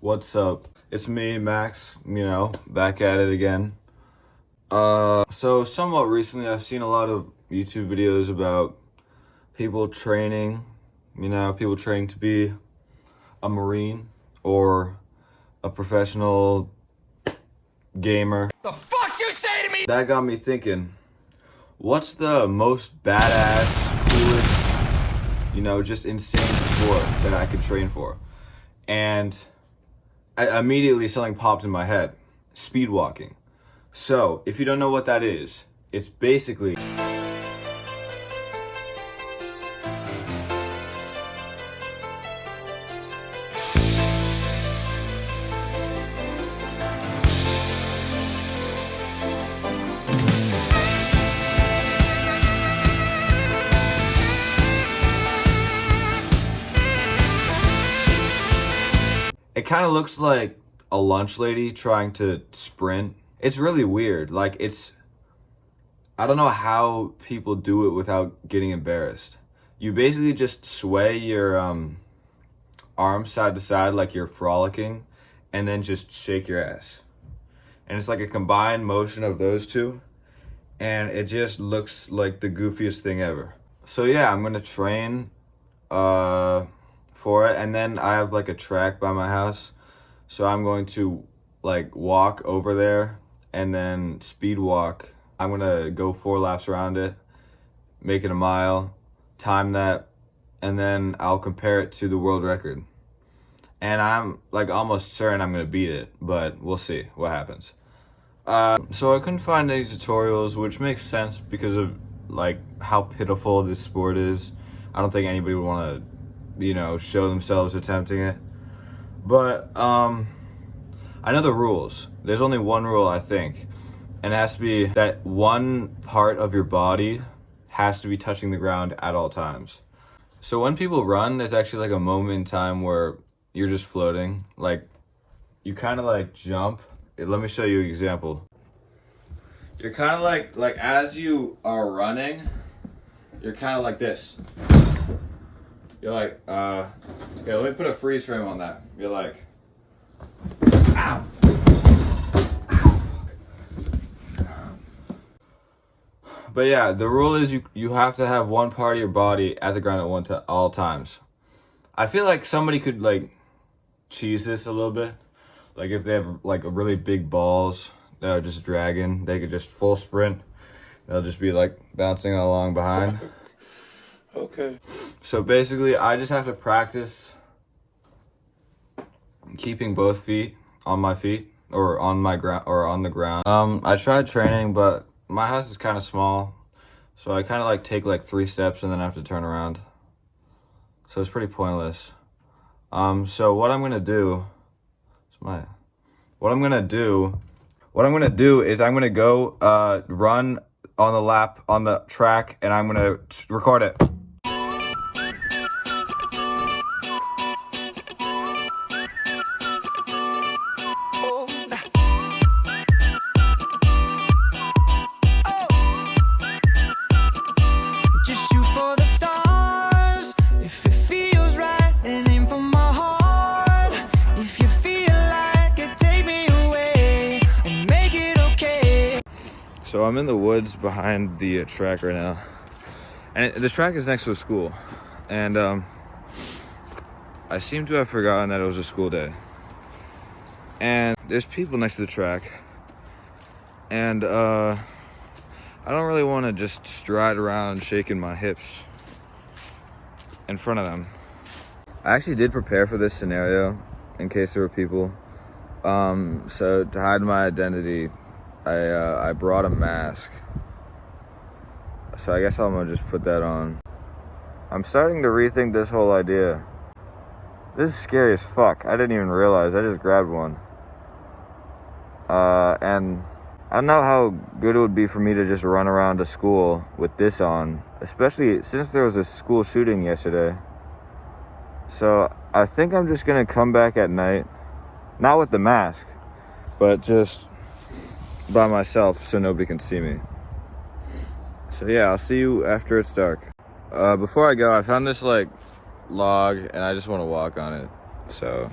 What's up? It's me, Max, back at it again. So somewhat recently I've seen a lot of YouTube videos about people training, people training to be a Marine or a professional gamer. The fuck you say to me? That got me thinking, what's the most badass, coolest, just insane sport that I could train for? And immediately something popped in my head. Speed walking. So, if you don't know what that is, it's basically it kind of looks like a lunch lady trying to sprint. It's really weird. I don't know how people do it without getting embarrassed. You basically just sway your arms side to side like you're frolicking, and then just shake your ass. And it's like a combined motion of those two, and it just looks like the goofiest thing ever. So yeah, I'm gonna train for it, and then I have like a track by my house, so I'm going to like walk over there and then speed walk. I'm gonna go 4 laps around it, make it a mile, time that, and then I'll compare it to the world record. And I'm like almost certain I'm gonna beat it, but we'll see what happens. So I couldn't find any tutorials, which makes sense because of like how pitiful this sport is. I don't think anybody would want to show themselves attempting it. But I know the rules. There's only one rule, I think, and it has to be that one part of your body has to be touching the ground at all times. So when people run, there's actually like a moment in time where you're just floating. Like you kind of like jump. Let me show you an example. You're kind of like as you are running, you're kind of like this. You're like, okay, let me put a freeze frame on that. You're like, ow. Ow. But yeah, the rule is you have to have one part of your body at the ground at all times. I feel like somebody could like cheese this a little bit. Like if they have like a really big balls that are just dragging, they could just full sprint. They'll just be like bouncing along behind. Okay. So basically, I just have to practice keeping both feet on my feet or on my ground or on the ground. I tried training, but my house is kind of small, so I kind of like take like 3 steps and then I have to turn around. So it's pretty pointless. So what I'm gonna do is I'm gonna go run on the lap on the track, and I'm gonna record it. Just shoot for the stars if it feels right, and aim for my heart. If you feel like it, take me away and make it okay. So I'm in the woods behind the track right now, and the track is next to a school, and I seem to have forgotten that it was a school day, and there's people next to the track, and I don't really want to just stride around shaking my hips in front of them. I actually did prepare for this scenario in case there were people. So to hide my identity, I brought a mask. So I guess I'm gonna just put that on. I'm starting to rethink this whole idea. This is scary as fuck. I didn't even realize. I just grabbed one. And I don't know how good it would be for me to just run around to school with this on, especially since there was a school shooting yesterday. So I think I'm just gonna come back at night, not with the mask, but just by myself so nobody can see me. So yeah, I'll see you after it's dark. Before I go, I found this like log and I just want to walk on it. So